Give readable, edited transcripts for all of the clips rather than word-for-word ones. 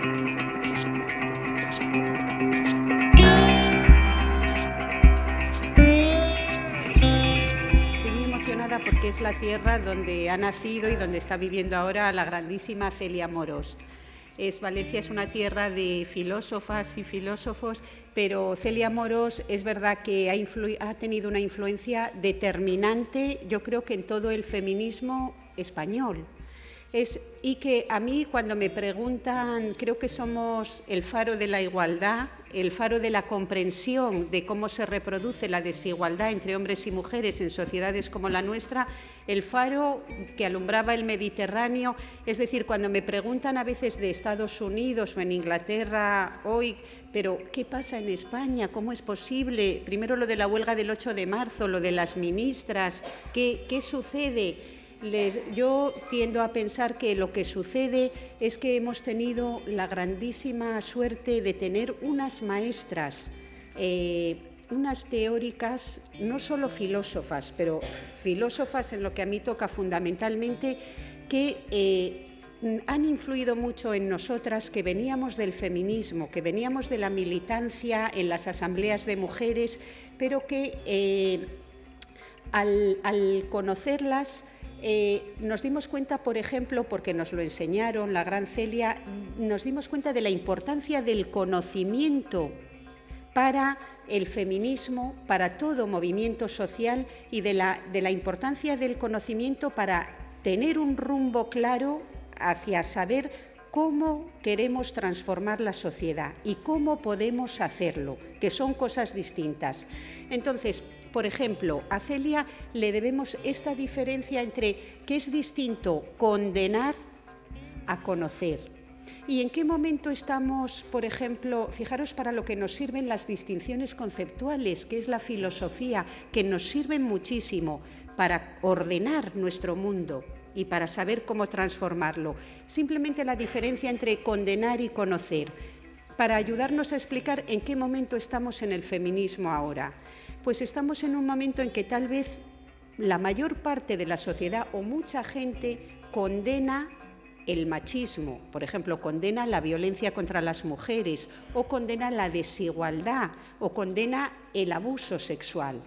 Porque es la tierra donde ha nacido y donde está viviendo ahora la grandísima Celia Amorós. Valencia es una tierra de filósofas y filósofos, pero Celia Amorós es verdad que ha tenido una influencia determinante, yo creo que en todo el feminismo español. Y que a mí, cuando me preguntan, creo que somos el faro de la igualdad, el faro de la comprensión de cómo se reproduce la desigualdad entre hombres y mujeres en sociedades como la nuestra, el faro que alumbraba el Mediterráneo. Es decir, cuando me preguntan a veces de Estados Unidos o en Inglaterra hoy, pero ¿qué pasa en España? ¿Cómo es posible? Primero lo de la huelga del 8 de marzo, lo de las ministras, ¿qué sucede? Yo tiendo a pensar que lo que sucede es que hemos tenido la grandísima suerte de tener unas maestras, unas teóricas, no solo filósofas, pero filósofas en lo que a mí toca fundamentalmente, que han influido mucho en nosotras, que veníamos del feminismo, que veníamos de la militancia en las asambleas de mujeres, pero que al conocerlas, nos dimos cuenta, por ejemplo, porque nos lo enseñaron, la gran Celia, nos dimos cuenta de la importancia del conocimiento para el feminismo, para todo movimiento social y de la importancia del conocimiento para tener un rumbo claro hacia saber cómo queremos transformar la sociedad y cómo podemos hacerlo, que son cosas distintas. Entonces, por ejemplo, a Celia le debemos esta diferencia entre que es distinto condenar a conocer. ¿Y en qué momento estamos, por ejemplo, fijaros para lo que nos sirven las distinciones conceptuales, que es la filosofía, que nos sirven muchísimo para ordenar nuestro mundo y para saber cómo transformarlo? Simplemente la diferencia entre condenar y conocer, para ayudarnos a explicar en qué momento estamos en el feminismo ahora. Pues estamos en un momento en que tal vez la mayor parte de la sociedad o mucha gente condena el machismo, por ejemplo, condena la violencia contra las mujeres o condena la desigualdad o condena el abuso sexual.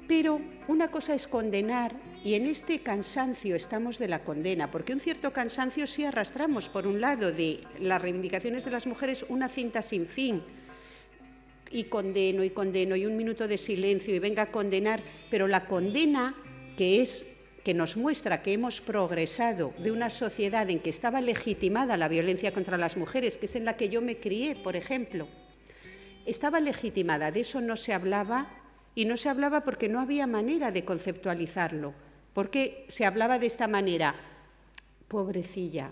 Pero una cosa es condenar, y en este cansancio estamos de la condena, porque un cierto cansancio sí arrastramos, por un lado, de las reivindicaciones de las mujeres, una cinta sin fin, y condeno, y un minuto de silencio, y venga a condenar, pero la condena que nos muestra que hemos progresado de una sociedad en que estaba legitimada la violencia contra las mujeres, que es en la que yo me crié, por ejemplo, estaba legitimada, de eso no se hablaba, y no se hablaba porque no había manera de conceptualizarlo, porque se hablaba de esta manera: pobrecilla,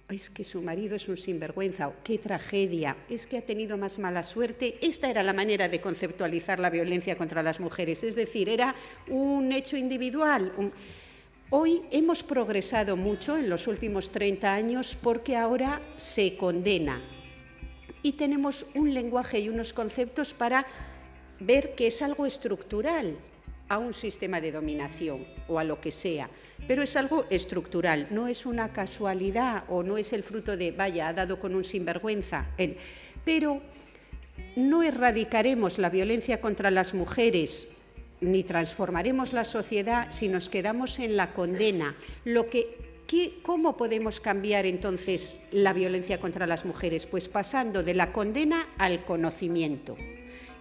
es que su marido es un sinvergüenza, qué tragedia, es que ha tenido más mala suerte. Esta era la manera de conceptualizar la violencia contra las mujeres, es decir, era un hecho individual. Hoy hemos progresado mucho en los últimos 30 años porque ahora se condena y tenemos un lenguaje y unos conceptos para ver que es algo estructural a un sistema de dominación o a lo que sea, pero es algo estructural, no es una casualidad o no es el fruto de, vaya, ha dado con un sinvergüenza. Pero no erradicaremos la violencia contra las mujeres ni transformaremos la sociedad si nos quedamos en la condena. ¿Cómo podemos cambiar entonces la violencia contra las mujeres? Pues pasando de la condena al conocimiento.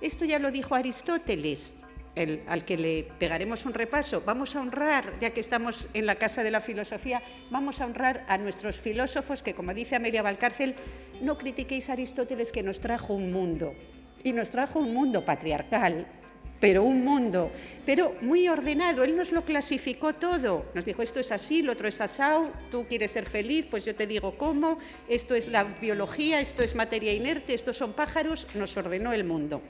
Esto ya lo dijo Aristóteles, al que le pegaremos un repaso. Vamos a honrar, ya que estamos en la Casa de la Filosofía, vamos a honrar a nuestros filósofos que, como dice Amelia Valcárcel, no critiquéis a Aristóteles, que nos trajo un mundo, y nos trajo un mundo patriarcal, pero un mundo, pero muy ordenado. Él nos lo clasificó todo, nos dijo: esto es así, lo otro es asao, tú quieres ser feliz, pues yo te digo cómo, esto es la biología, esto es materia inerte, estos son pájaros, nos ordenó el mundo.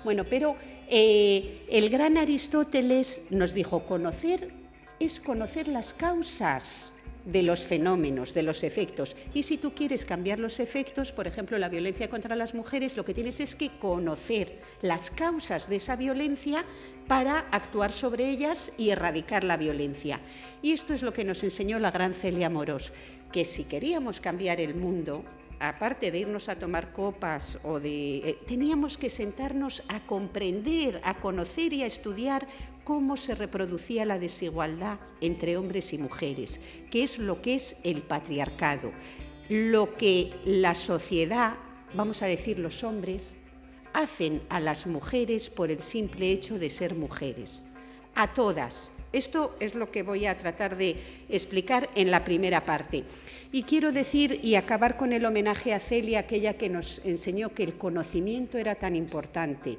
Bueno, pero el gran Aristóteles nos dijo: conocer es conocer las causas de los fenómenos, de los efectos. Y si tú quieres cambiar los efectos, por ejemplo, la violencia contra las mujeres, lo que tienes es que conocer las causas de esa violencia para actuar sobre ellas y erradicar la violencia. Y esto es lo que nos enseñó la gran Celia Amorós, que si queríamos cambiar el mundo, aparte de irnos a tomar copas teníamos que sentarnos a comprender, a conocer y a estudiar cómo se reproducía la desigualdad entre hombres y mujeres, qué es lo que es el patriarcado, lo que la sociedad, vamos a decir los hombres, hacen a las mujeres por el simple hecho de ser mujeres, a todas. Esto es lo que voy a tratar de explicar en la primera parte. Y quiero decir y acabar con el homenaje a Celia, aquella que nos enseñó que el conocimiento era tan importante,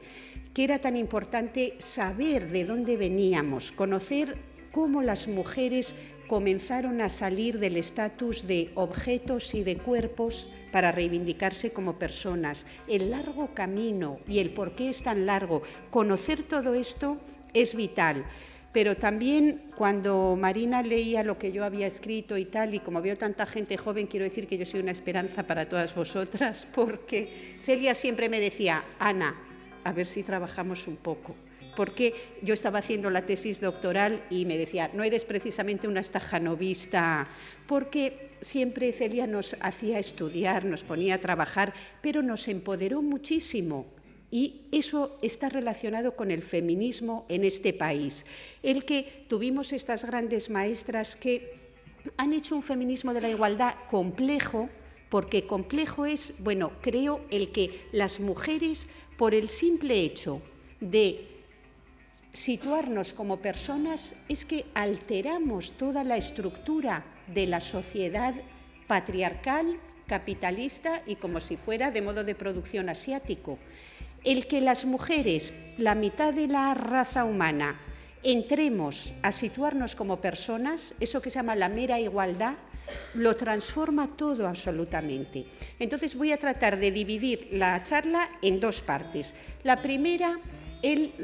que era tan importante saber de dónde veníamos, conocer cómo las mujeres comenzaron a salir del estatus de objetos y de cuerpos para reivindicarse como personas, el largo camino y el por qué es tan largo. Conocer todo esto es vital. Pero también cuando Marina leía lo que yo había escrito y tal, y como veo tanta gente joven, quiero decir que yo soy una esperanza para todas vosotras, porque Celia siempre me decía, Ana, a ver si trabajamos un poco. Porque yo estaba haciendo la tesis doctoral y me decía, no eres precisamente una stajanovista, porque siempre Celia nos hacía estudiar, nos ponía a trabajar, pero nos empoderó muchísimo. Y eso está relacionado con el feminismo en este país. El que tuvimos estas grandes maestras que han hecho un feminismo de la igualdad complejo, porque complejo es, bueno, creo, el que las mujeres, por el simple hecho de situarnos como personas, es que alteramos toda la estructura de la sociedad patriarcal, capitalista y como si fuera de modo de producción asiático. El que las mujeres, la mitad de la raza humana, entremos a situarnos como personas, eso que se llama la mera igualdad, lo transforma todo absolutamente. Entonces voy a tratar de dividir la charla en dos partes. La primera,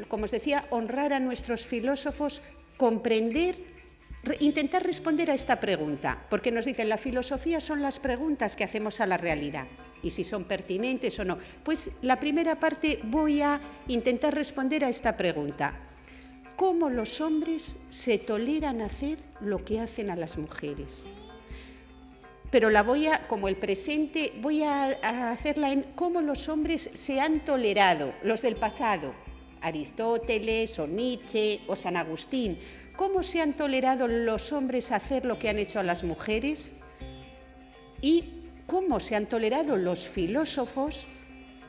como os decía, honrar a nuestros filósofos, comprender, intentar responder a esta pregunta, porque nos dicen, la filosofía son las preguntas que hacemos a la realidad. Y si son pertinentes o no. Pues la primera parte voy a intentar responder a esta pregunta. ¿Cómo los hombres se toleran hacer lo que hacen a las mujeres? Pero como el presente, voy a hacerla en cómo los hombres se han tolerado, los del pasado, Aristóteles o Nietzsche o San Agustín. ¿Cómo se han tolerado los hombres hacer lo que han hecho a las mujeres? Y cómo se han tolerado los filósofos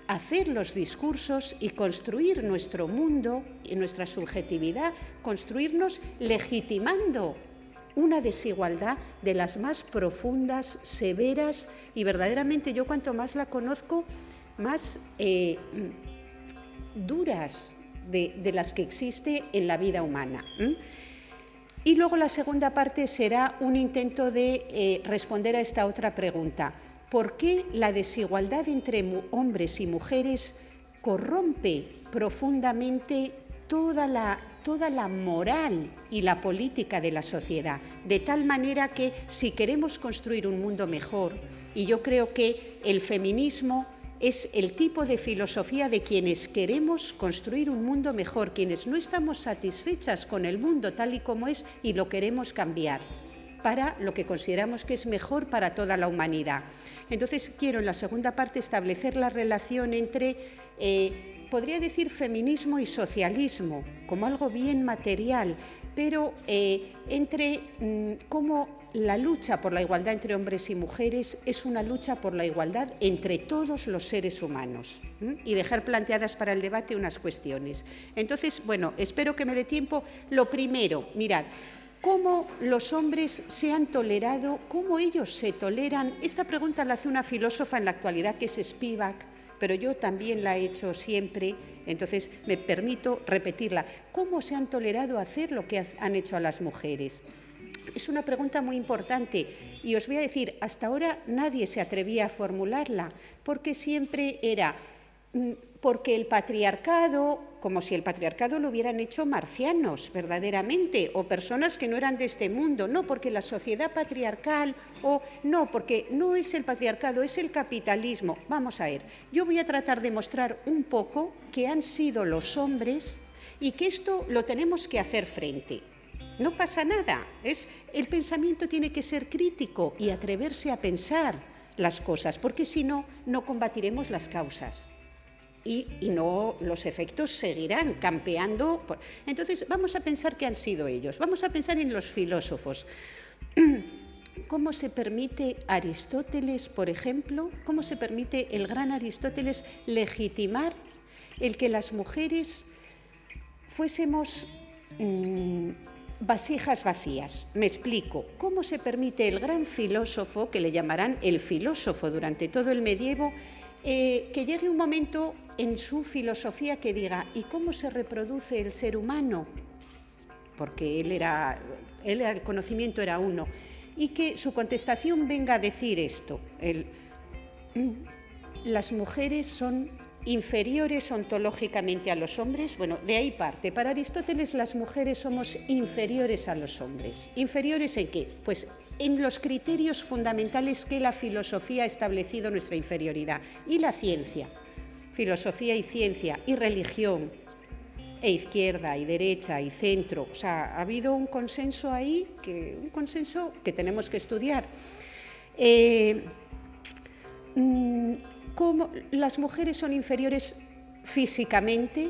hacer los discursos y construir nuestro mundo y nuestra subjetividad, construirnos legitimando una desigualdad de las más profundas, severas y verdaderamente yo cuanto más la conozco, más duras de las que existe en la vida humana. Y luego la segunda parte será un intento de responder a esta otra pregunta. ¿Por qué la desigualdad entre hombres y mujeres corrompe profundamente toda la moral y la política de la sociedad? De tal manera que si queremos construir un mundo mejor, y yo creo que el feminismo es el tipo de filosofía de quienes queremos construir un mundo mejor, quienes no estamos satisfechas con el mundo tal y como es y lo queremos cambiar para lo que consideramos que es mejor para toda la humanidad. Entonces, quiero en la segunda parte establecer la relación entre, podría decir, feminismo y socialismo, como algo bien material, pero entre cómo la lucha por la igualdad entre hombres y mujeres es una lucha por la igualdad entre todos los seres humanos y dejar planteadas para el debate unas cuestiones. Entonces, bueno, espero que me dé tiempo. Lo primero, mirad, cómo los hombres se han tolerado, cómo ellos se toleran. Esta pregunta la hace una filósofa en la actualidad que es Spivak, pero yo también la he hecho siempre, entonces me permito repetirla. ¿Cómo se han tolerado hacer lo que han hecho a las mujeres? Es una pregunta muy importante y os voy a decir, hasta ahora nadie se atrevía a formularla, porque siempre era porque el patriarcado, como si el patriarcado lo hubieran hecho marcianos verdaderamente o personas que no eran de este mundo, no, porque la sociedad patriarcal o no, porque no es el patriarcado, es el capitalismo. Vamos a ver, yo voy a tratar de mostrar un poco que han sido los hombres y que esto lo tenemos que hacer frente. No pasa nada, el pensamiento tiene que ser crítico y atreverse a pensar las cosas, porque si no, no combatiremos las causas. Y no, los efectos seguirán campeando. Entonces, vamos a pensar qué han sido ellos. Vamos a pensar en los filósofos. ¿Cómo se permite Aristóteles, por ejemplo, cómo se permite el gran Aristóteles legitimar el que las mujeres fuésemos vasijas vacías? Me explico. ¿Cómo se permite el gran filósofo, que le llamarán el filósofo durante todo el medievo, que llegue un momento en su filosofía que diga: ¿y cómo se reproduce el ser humano? Porque el conocimiento era uno. Y que su contestación venga a decir esto: las mujeres son inferiores ontológicamente a los hombres. Bueno, de ahí parte. Para Aristóteles, las mujeres somos inferiores a los hombres. ¿Inferiores en qué? Pues en los criterios fundamentales que la filosofía ha establecido nuestra inferioridad. Y la ciencia, filosofía y ciencia, y religión, e izquierda, y derecha, y centro. O sea, ha habido un consenso ahí, un consenso que tenemos que estudiar. ¿Cómo las mujeres son inferiores físicamente,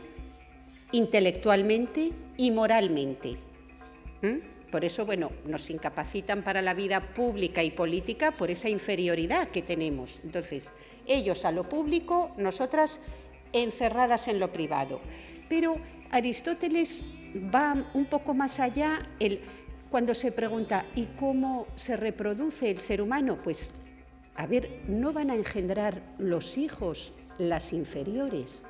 intelectualmente y moralmente? Por eso, bueno, nos incapacitan para la vida pública y política por esa inferioridad que tenemos. Entonces, ellos a lo público, nosotras encerradas en lo privado. Pero Aristóteles va un poco más allá cuando se pregunta: ¿y cómo se reproduce el ser humano? Pues, a ver, no van a engendrar los hijos las inferiores,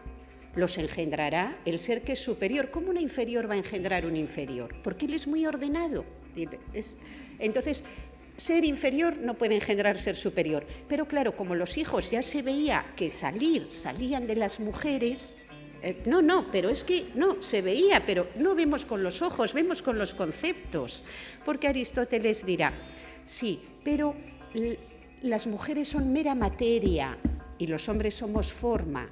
los engendrará el ser que es superior. ¿Cómo una inferior va a engendrar un inferior? Porque él es muy ordenado. Entonces, ser inferior no puede engendrar ser superior. Pero claro, como los hijos ya se veía que salían de las mujeres, pero es que no, se veía, pero no vemos con los ojos, vemos con los conceptos. Porque Aristóteles dirá: sí, pero las mujeres son mera materia y los hombres somos forma.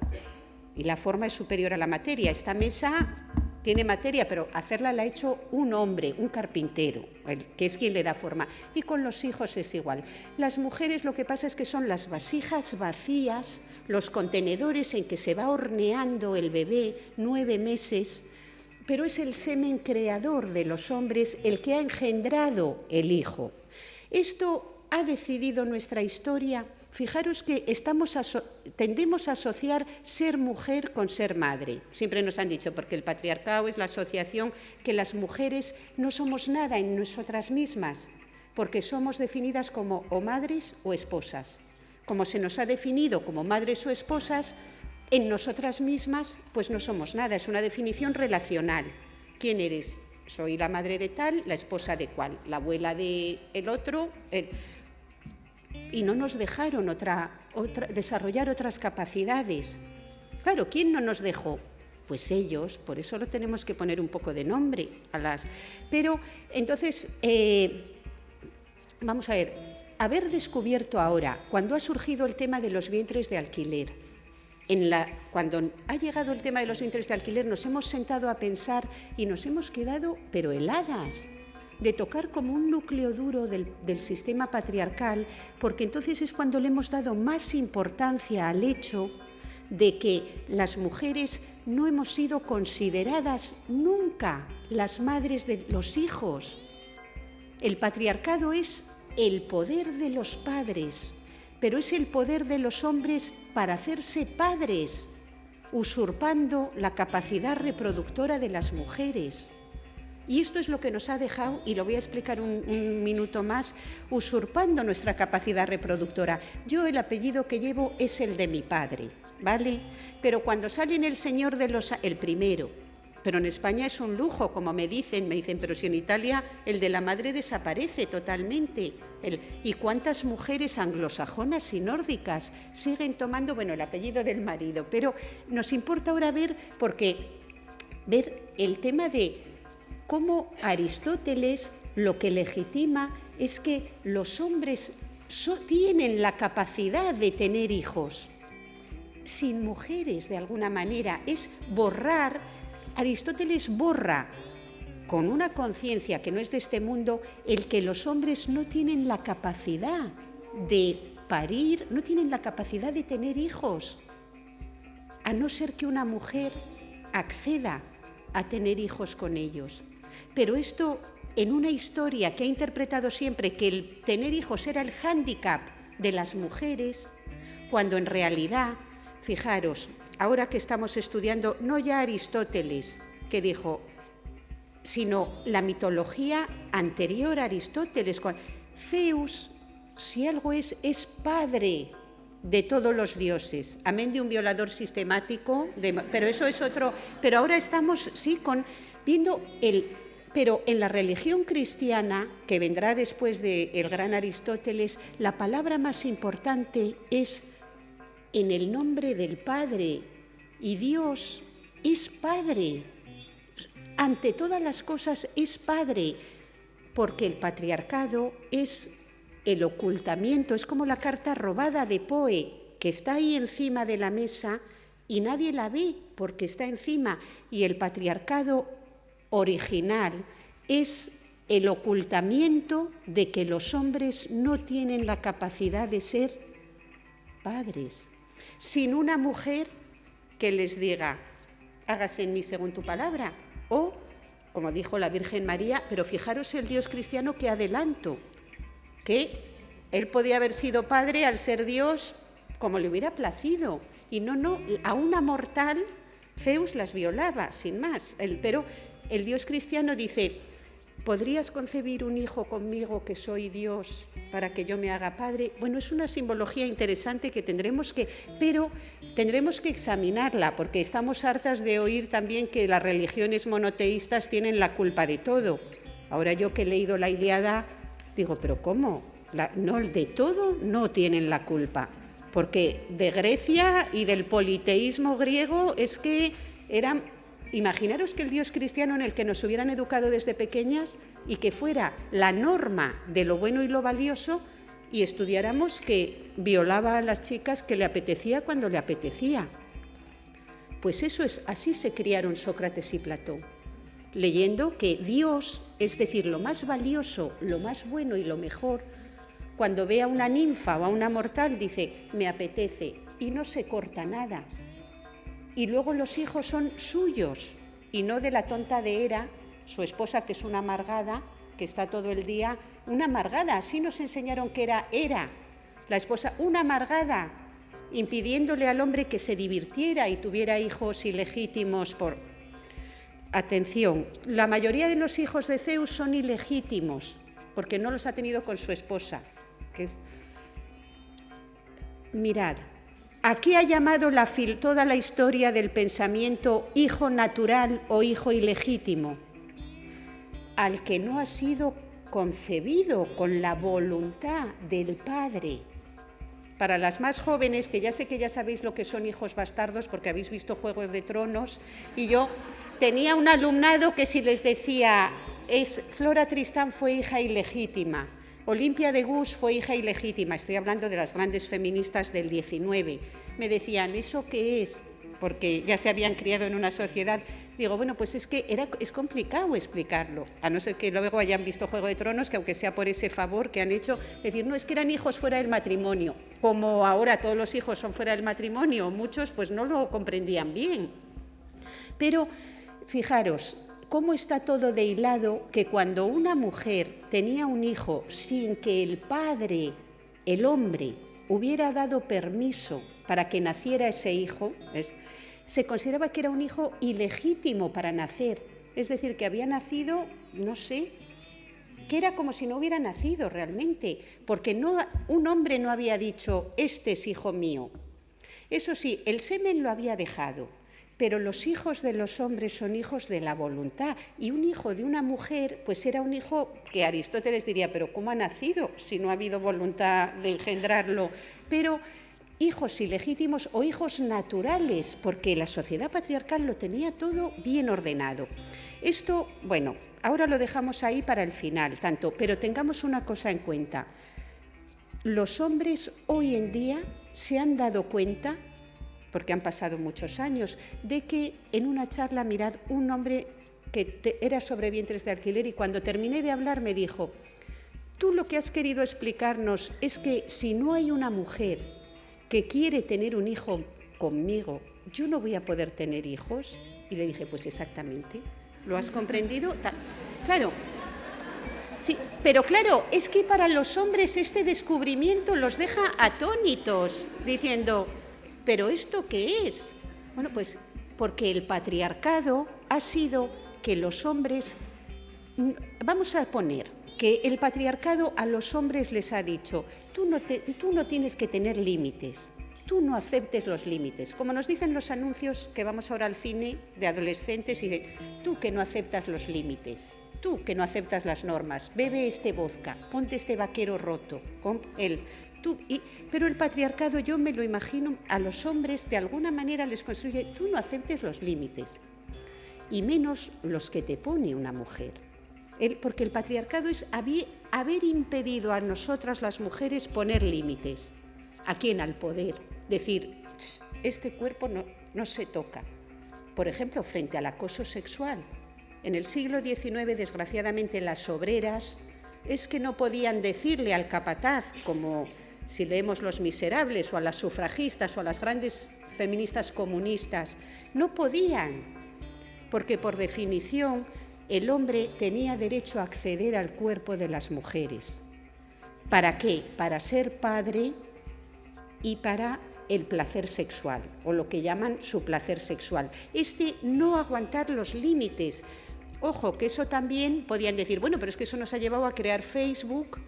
Y la forma es superior a la materia. Esta mesa tiene materia, pero hacerla la ha hecho un hombre, un carpintero, que es quien le da forma. Y con los hijos es igual. Las mujeres, lo que pasa es que son las vasijas vacías, los contenedores en que se va horneando el bebé 9 meses, pero es el semen creador de los hombres el que ha engendrado el hijo. Esto ha decidido nuestra historia. Fijaros que tendemos a asociar ser mujer con ser madre. Siempre nos han dicho, porque el patriarcado es la asociación, que las mujeres no somos nada en nosotras mismas, porque somos definidas como o madres o esposas. Como se nos ha definido como madres o esposas, en nosotras mismas pues no somos nada, es una definición relacional. ¿Quién eres? Soy la madre de tal, la esposa de cual, la abuela de el otro. Y no nos dejaron desarrollar otras capacidades. Claro, ¿quién no nos dejó? Pues ellos, por eso lo tenemos que poner un poco de nombre a las... Pero, entonces, vamos a ver, haber descubierto ahora, cuando ha surgido el tema de los vientres de alquiler, cuando ha llegado el tema de los vientres de alquiler, nos hemos sentado a pensar y nos hemos quedado, pero heladas, de tocar como un núcleo duro del sistema patriarcal, porque entonces es cuando le hemos dado más importancia al hecho de que las mujeres no hemos sido consideradas nunca las madres de los hijos. El patriarcado es el poder de los padres, pero es el poder de los hombres para hacerse padres, usurpando la capacidad reproductora de las mujeres. Y esto es lo que nos ha dejado, y lo voy a explicar un minuto más, usurpando nuestra capacidad reproductora. Yo el apellido que llevo es el de mi padre, ¿vale? Pero cuando sale en el Señor de los... el primero, pero en España es un lujo, como me dicen, pero si en Italia el de la madre desaparece totalmente. ¿Y cuántas mujeres anglosajonas y nórdicas siguen tomando, el apellido del marido? Pero nos importa ahora ver el tema de cómo Aristóteles lo que legitima es que los hombres tienen la capacidad de tener hijos sin mujeres, de alguna manera. Es borrar. Aristóteles borra con una conciencia que no es de este mundo el que los hombres no tienen la capacidad de parir, no tienen la capacidad de tener hijos, a no ser que una mujer acceda a tener hijos con ellos. Pero esto, en una historia que ha interpretado siempre que el tener hijos era el hándicap de las mujeres, cuando en realidad, fijaros, ahora que estamos estudiando, no ya Aristóteles, que dijo, sino la mitología anterior a Aristóteles. Zeus, si algo es padre de todos los dioses, amén de un violador sistemático, pero eso es otro. Pero ahora estamos, sí, viendo pero en la religión cristiana, que vendrá después del gran Aristóteles, la palabra más importante es en el nombre del Padre, y Dios es Padre. Ante todas las cosas es Padre, porque el patriarcado es el ocultamiento, es como la carta robada de Poe, que está ahí encima de la mesa y nadie la ve porque está encima, y el patriarcado original es el ocultamiento de que los hombres no tienen la capacidad de ser padres, sin una mujer que les diga, hágase en mí según tu palabra, o, como dijo la Virgen María, pero fijaros el Dios cristiano que adelanto, que él podía haber sido padre al ser Dios como le hubiera placido, y no, a una mortal Zeus las violaba, sin más, pero el Dios cristiano dice, ¿podrías concebir un hijo conmigo que soy Dios para que yo me haga padre? Bueno, es una simbología interesante que tendremos que examinarla, porque estamos hartas de oír también que las religiones monoteístas tienen la culpa de todo. Ahora yo que he leído la Ilíada, digo, ¿pero cómo? No, de todo no tienen la culpa, porque de Grecia y del politeísmo griego es que eran... Imaginaros que el Dios cristiano en el que nos hubieran educado desde pequeñas y que fuera la norma de lo bueno y lo valioso, y estudiáramos que violaba a las chicas que le apetecía cuando le apetecía. Pues eso es, así se criaron Sócrates y Platón, leyendo que Dios, es decir, lo más valioso, lo más bueno y lo mejor, cuando ve a una ninfa o a una mortal dice, me apetece, y no se corta nada. Y luego los hijos son suyos y no de la tonta de Hera, su esposa, que es una amargada, que está todo el día, una amargada, así nos enseñaron que era Hera, la esposa, una amargada, impidiéndole al hombre que se divirtiera y tuviera hijos ilegítimos por... Atención, la mayoría de los hijos de Zeus son ilegítimos, porque no los ha tenido con su esposa, que es... Mirad, ¿a qué ha llamado toda la historia del pensamiento hijo natural o hijo ilegítimo? Al que no ha sido concebido con la voluntad del Padre. Para las más jóvenes, que ya sé que ya sabéis lo que son hijos bastardos porque habéis visto Juego de Tronos, y yo tenía un alumnado que si les decía, Flora Tristán fue hija ilegítima, Olimpia de Gus fue hija ilegítima, estoy hablando de las grandes feministas del 19. Me decían, ¿eso qué es? Porque ya se habían criado en una sociedad. Digo, bueno, pues es que es complicado explicarlo, a no ser que luego hayan visto Juego de Tronos, que aunque sea por ese favor que han hecho, decir, no, es que eran hijos fuera del matrimonio. Como ahora todos los hijos son fuera del matrimonio, muchos pues no lo comprendían bien. Pero fijaros, cómo está todo de hilado, que cuando una mujer tenía un hijo sin que el padre, el hombre, hubiera dado permiso para que naciera ese hijo, se consideraba que era un hijo ilegítimo para nacer. Es decir, que había nacido, no sé, que era como si no hubiera nacido realmente, porque un hombre no había dicho, este es hijo mío. Eso sí, el semen lo había dejado, pero los hijos de los hombres son hijos de la voluntad, y un hijo de una mujer pues era un hijo que Aristóteles diría, pero ¿cómo ha nacido si no ha habido voluntad de engendrarlo? Pero hijos ilegítimos o hijos naturales, porque la sociedad patriarcal lo tenía todo bien ordenado. Esto, bueno, ahora lo dejamos ahí para el final, pero tengamos una cosa en cuenta. Los hombres hoy en día se han dado cuenta, porque han pasado muchos años, de que en una charla, mirad, un hombre que era sobre vientres de alquiler, y cuando terminé de hablar me dijo, tú lo que has querido explicarnos es que si no hay una mujer que quiere tener un hijo conmigo, yo no voy a poder tener hijos. Y le dije, pues exactamente, ¿lo has comprendido? Claro, sí, pero claro, es que para los hombres este descubrimiento los deja atónitos, diciendo, ¿pero esto qué es? Bueno, pues porque el patriarcado ha sido que los hombres, vamos a poner que el patriarcado a los hombres les ha dicho, tú no tienes que tener límites, tú no aceptes los límites. Como nos dicen los anuncios que vamos ahora al cine de adolescentes y de, tú que no aceptas los límites, tú que no aceptas las normas, bebe este vodka, ponte este vaquero roto, con él. Pero el patriarcado, yo me lo imagino, a los hombres de alguna manera les construye, tú no aceptes los límites, y menos los que te pone una mujer. Porque el patriarcado es haber impedido a nosotras las mujeres poner límites. ¿A quién? Al poder. Decir, este cuerpo no se toca. Por ejemplo, frente al acoso sexual. En el siglo XIX, desgraciadamente, las obreras es que no podían decirle al capataz, como si leemos Los Miserables, o a las sufragistas, o a las grandes feministas comunistas, no podían, porque por definición el hombre tenía derecho a acceder al cuerpo de las mujeres. ¿Para qué? Para ser padre y para el placer sexual, o lo que llaman su placer sexual. No aguantar los límites. Ojo, que eso también podían decir, bueno, pero es que eso nos ha llevado a crear Facebook,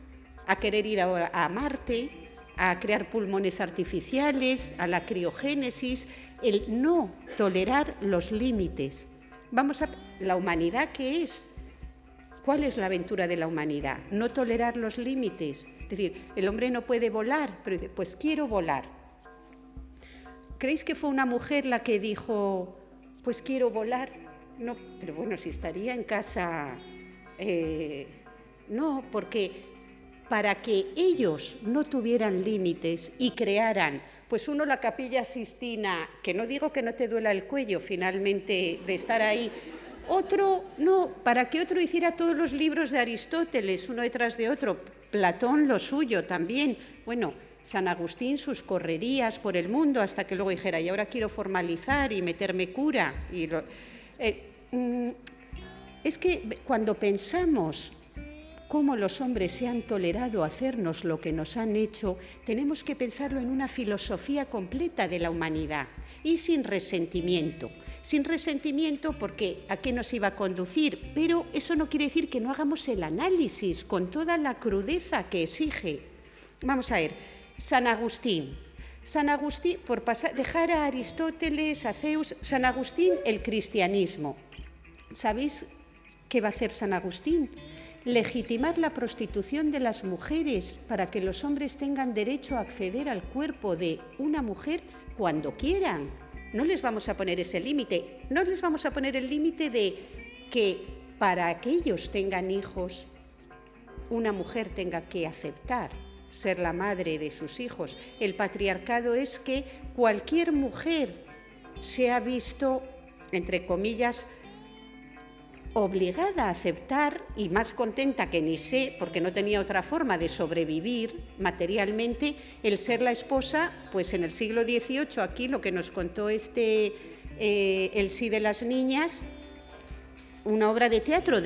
a querer ir ahora a Marte, a crear pulmones artificiales, a la criogénesis, el no tolerar los límites. ¿La humanidad qué es? ¿Cuál es la aventura de la humanidad? No tolerar los límites. Es decir, el hombre no puede volar, pero dice, pues quiero volar. ¿Creéis que fue una mujer la que dijo, pues quiero volar? No, pero bueno, si estaría en casa... no, porque para que ellos no tuvieran límites y crearan, pues uno la Capilla Sixtina, que no digo que no te duela el cuello finalmente de estar ahí, otro, no, para que otro hiciera todos los libros de Aristóteles, uno detrás de otro, Platón lo suyo también, bueno, San Agustín sus correrías por el mundo hasta que luego dijera, y ahora quiero formalizar y meterme cura. Es que cuando pensamos cómo los hombres se han tolerado hacernos lo que nos han hecho, tenemos que pensarlo en una filosofía completa de la humanidad y sin resentimiento. Sin resentimiento porque ¿a qué nos iba a conducir? Pero eso no quiere decir que no hagamos el análisis con toda la crudeza que exige. Vamos a ver, San Agustín, por dejar a Aristóteles, a Zeus, San Agustín, el cristianismo. ¿Sabéis qué va a hacer San Agustín? Legitimar la prostitución de las mujeres para que los hombres tengan derecho a acceder al cuerpo de una mujer cuando quieran. No les vamos a poner ese límite, no les vamos a poner el límite de que para que ellos tengan hijos, una mujer tenga que aceptar ser la madre de sus hijos. El patriarcado es que cualquier mujer se ha visto, entre comillas, obligada a aceptar, y más contenta que ni sé, porque no tenía otra forma de sobrevivir materialmente, el ser la esposa, pues en el siglo XVIII, aquí lo que nos contó El sí de las niñas, una obra de teatro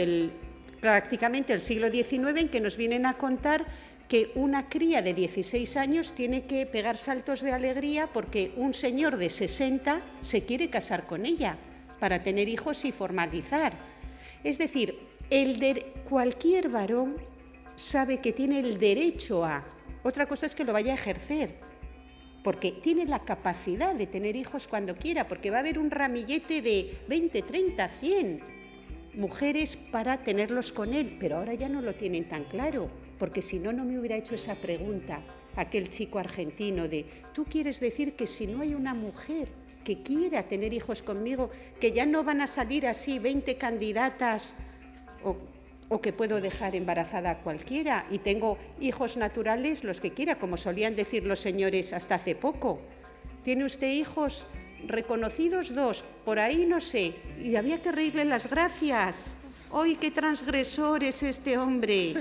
prácticamente del siglo XIX, en que nos vienen a contar que una cría de 16 años tiene que pegar saltos de alegría porque un señor de 60 se quiere casar con ella para tener hijos y formalizar. Es decir, cualquier varón sabe que tiene el derecho a, otra cosa es que lo vaya a ejercer, porque tiene la capacidad de tener hijos cuando quiera, porque va a haber un ramillete de 20, 30, 100 mujeres para tenerlos con él, pero ahora ya no lo tienen tan claro, porque si no, no me hubiera hecho esa pregunta aquel chico argentino de, ¿tú quieres decir que si no hay una mujer que quiera tener hijos conmigo, que ya no van a salir así 20 candidatas o que puedo dejar embarazada a cualquiera y tengo hijos naturales los que quiera, como solían decir los señores hasta hace poco? ¿Tiene usted hijos reconocidos? 2, por ahí no sé, y había que reírle las gracias. ¡Ay, qué transgresor es este hombre!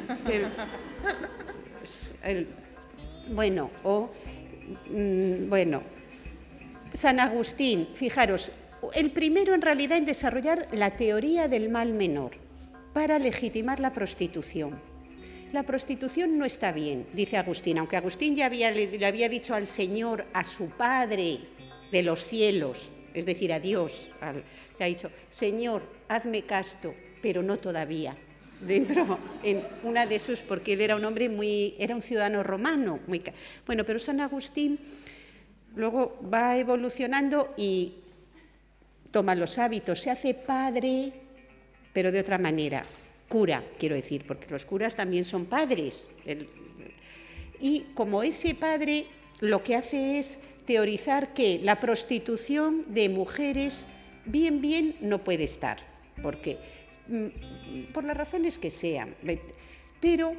Bueno, bueno, San Agustín, fijaros, el primero en realidad en desarrollar la teoría del mal menor para legitimar la prostitución. La prostitución no está bien, dice Agustín, aunque Agustín ya le había dicho al Señor, a su Padre de los cielos, es decir, a Dios, le ha dicho, Señor, hazme casto, pero no todavía. Dentro, en una de sus, porque él era un hombre era un ciudadano romano. Bueno, pero San Agustín luego va evolucionando y toma los hábitos, se hace padre, pero de otra manera, cura, quiero decir, porque los curas también son padres. Y como ese padre lo que hace es teorizar que la prostitución de mujeres bien no puede estar, porque por las razones que sean, pero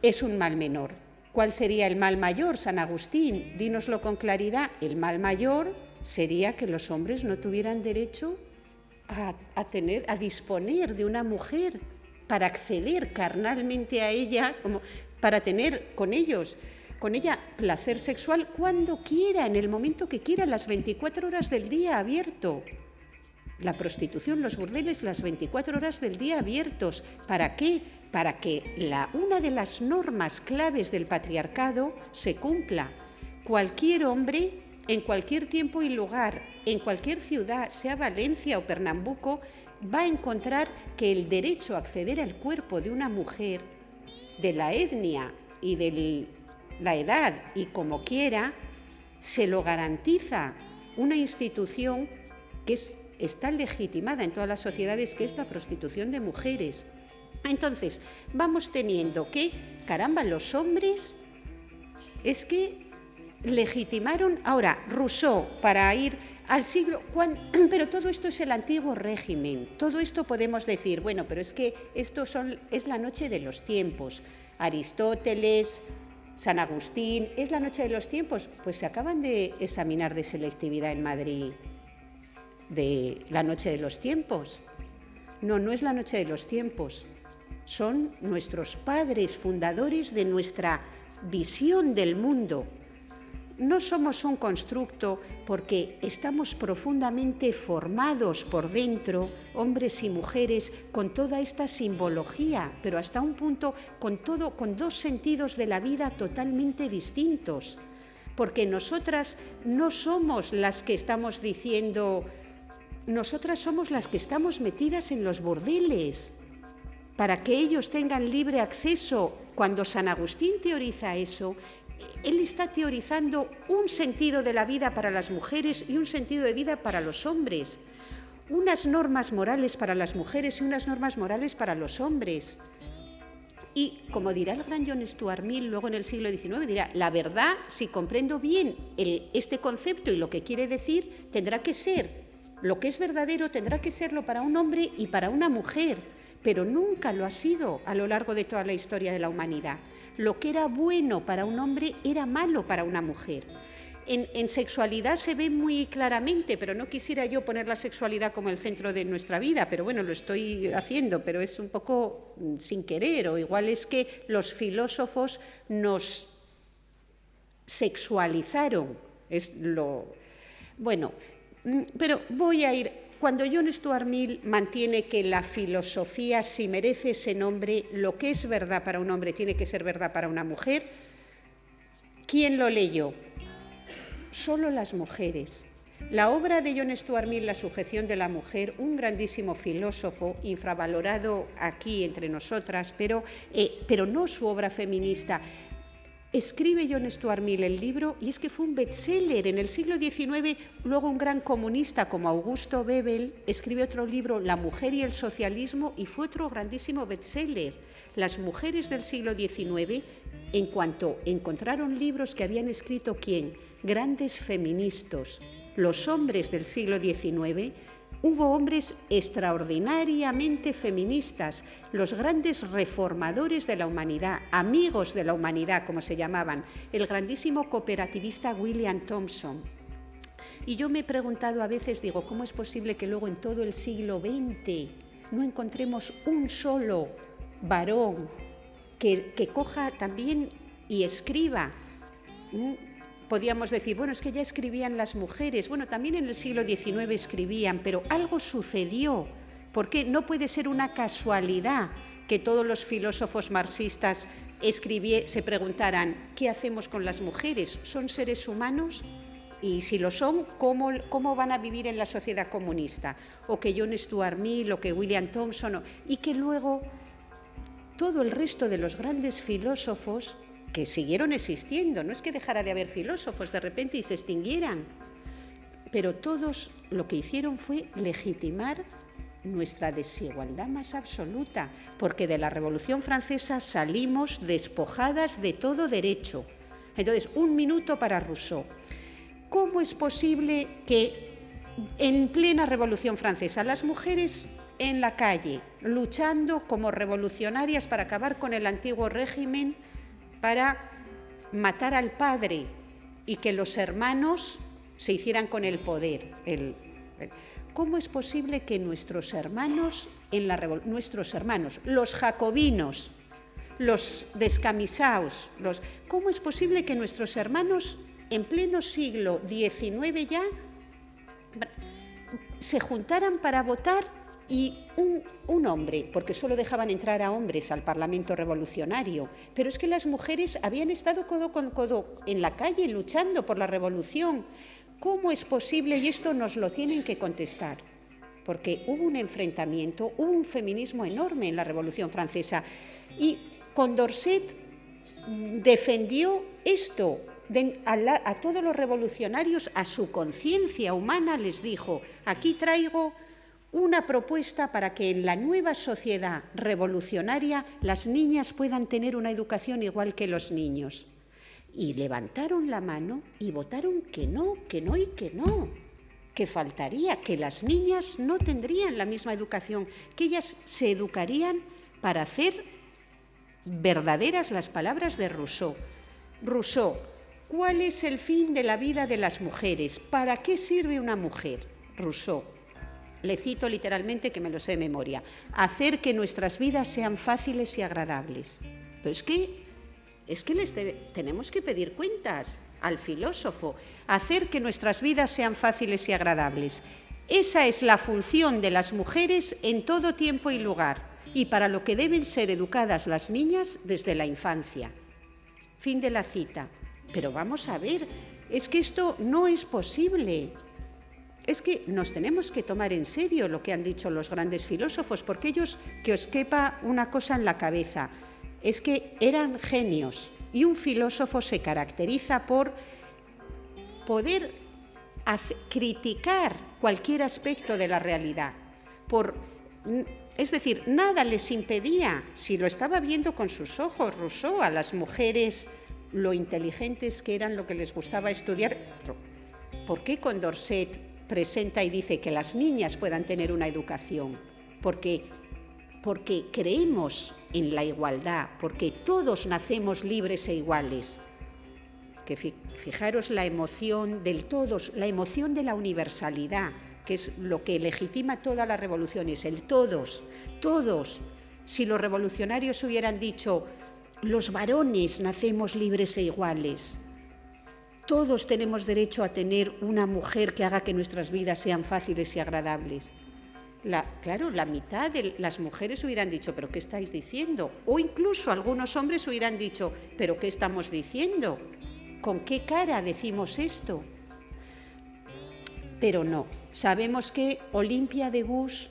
es un mal menor. ¿Cuál sería el mal mayor, San Agustín? Dínoslo con claridad. El mal mayor sería que los hombres no tuvieran derecho a disponer de una mujer para acceder carnalmente a ella, como para tener con ella placer sexual cuando quiera, en el momento que quiera, las 24 horas del día abierto. La prostitución, los burdeles, las 24 horas del día abiertos. ¿Para qué? Para que una de las normas claves del patriarcado se cumpla. Cualquier hombre, en cualquier tiempo y lugar, en cualquier ciudad, sea Valencia o Pernambuco, va a encontrar que el derecho a acceder al cuerpo de una mujer, de la etnia y de la edad y como quiera, se lo garantiza una institución que está legitimada en todas las sociedades, que es la prostitución de mujeres. Entonces, vamos teniendo que, caramba, los hombres es que legitimaron. Ahora, Rousseau, para ir al siglo... pero todo esto es el antiguo régimen. Todo esto podemos decir, bueno, pero es que es la noche de los tiempos. Aristóteles, San Agustín, ¿es la noche de los tiempos? Pues se acaban de examinar de selectividad en Madrid de la noche de los tiempos. No es la noche de los tiempos. Son nuestros padres fundadores de nuestra visión del mundo. No somos un constructo porque estamos profundamente formados por dentro, hombres y mujeres, con toda esta simbología, pero hasta un punto con dos sentidos de la vida totalmente distintos. Porque nosotras no somos las que estamos diciendo... Nosotras somos las que estamos metidas en los burdeles para que ellos tengan libre acceso. Cuando San Agustín teoriza eso, él está teorizando un sentido de la vida para las mujeres y un sentido de vida para los hombres. Unas normas morales para las mujeres y unas normas morales para los hombres. Y como dirá el gran John Stuart Mill luego en el siglo XIX, dirá, la verdad, si comprendo bien este concepto y lo que quiere decir, tendrá que ser... Lo que es verdadero tendrá que serlo para un hombre y para una mujer, pero nunca lo ha sido a lo largo de toda la historia de la humanidad. Lo que era bueno para un hombre era malo para una mujer. En sexualidad se ve muy claramente, pero no quisiera yo poner la sexualidad como el centro de nuestra vida, pero bueno, lo estoy haciendo, pero es un poco sin querer, o igual es que los filósofos nos sexualizaron. Bueno, pero voy a ir... Cuando John Stuart Mill mantiene que la filosofía, si merece ese nombre, lo que es verdad para un hombre tiene que ser verdad para una mujer, ¿quién lo leyó? Solo las mujeres. La obra de John Stuart Mill, La sujeción de la mujer, un grandísimo filósofo, infravalorado aquí entre nosotras, pero no su obra feminista. Escribe John Stuart Mill el libro y es que fue un bestseller en el siglo XIX. Luego un gran comunista como Augusto Bebel escribe otro libro, La mujer y el socialismo, y fue otro grandísimo bestseller. Las mujeres del siglo XIX, en cuanto encontraron libros que habían escrito ¿quién? Grandes feministas. Los hombres del siglo XIX, hubo hombres extraordinariamente feministas, los grandes reformadores de la humanidad, amigos de la humanidad, como se llamaban, el grandísimo cooperativista William Thompson. Y yo me he preguntado a veces, digo, ¿cómo es posible que luego en todo el siglo XX no encontremos un solo varón que coja también y escriba. Podríamos decir, bueno, es que ya escribían las mujeres, bueno, también en el siglo XIX escribían, pero algo sucedió, porque no puede ser una casualidad que todos los filósofos marxistas se preguntaran, ¿qué hacemos con las mujeres? ¿Son seres humanos? Y si lo son, ¿cómo van a vivir en la sociedad comunista? O que John Stuart Mill, o que William Thomson, y que luego todo el resto de los grandes filósofos que siguieron existiendo, no es que dejara de haber filósofos de repente y se extinguieran, pero todos lo que hicieron fue legitimar nuestra desigualdad más absoluta, porque de la Revolución Francesa salimos despojadas de todo derecho. Entonces, 1 minuto para Rousseau. ¿Cómo es posible que en plena Revolución Francesa las mujeres en la calle, luchando como revolucionarias para acabar con el antiguo régimen, para matar al padre y que los hermanos se hicieran con el poder? ¿Cómo es posible que nuestros hermanos, los jacobinos, los descamisados, ¿cómo es posible que nuestros hermanos en pleno siglo XIX ya se juntaran para votar y un hombre, porque solo dejaban entrar a hombres al Parlamento revolucionario, pero es que las mujeres habían estado codo con codo en la calle luchando por la revolución? ¿Cómo es posible? Y esto nos lo tienen que contestar, porque hubo un enfrentamiento, hubo un feminismo enorme en la Revolución Francesa, y Condorcet defendió esto. A todos los revolucionarios, a su conciencia humana, les dijo, aquí traigo una propuesta para que en la nueva sociedad revolucionaria las niñas puedan tener una educación igual que los niños. Y levantaron la mano y votaron que no y que no, que faltaría, que las niñas no tendrían la misma educación, que ellas se educarían para hacer verdaderas las palabras de Rousseau. Rousseau, ¿cuál es el fin de la vida de las mujeres? ¿Para qué sirve una mujer? Rousseau. Le cito literalmente, que me lo sé de memoria. Hacer que nuestras vidas sean fáciles y agradables. Pero es que les tenemos que pedir cuentas al filósofo. Hacer que nuestras vidas sean fáciles y agradables. Esa es la función de las mujeres en todo tiempo y lugar, y para lo que deben ser educadas las niñas desde la infancia. Fin de la cita. Pero vamos a ver, es que esto no es posible. Es que nos tenemos que tomar en serio lo que han dicho los grandes filósofos, porque ellos, que os quepa una cosa en la cabeza, es que eran genios, y un filósofo se caracteriza por poder criticar cualquier aspecto de la realidad, es decir, nada les impedía, si lo estaba viendo con sus ojos Rousseau, a las mujeres lo inteligentes que eran, lo que les gustaba estudiar. ¿Por qué Condorcet presenta y dice que las niñas puedan tener una educación? Porque creemos en la igualdad, porque todos nacemos libres e iguales. Que fijaros la emoción del todos, la emoción de la universalidad, que es lo que legitima todas las revoluciones, el todos. Si los revolucionarios hubieran dicho, los varones nacemos libres e iguales, todos tenemos derecho a tener una mujer que haga que nuestras vidas sean fáciles y agradables. Claro, la mitad de las mujeres hubieran dicho, ¿pero qué estáis diciendo? O incluso algunos hombres hubieran dicho, ¿pero qué estamos diciendo? ¿Con qué cara decimos esto? Pero no. Sabemos que Olympia de Gus,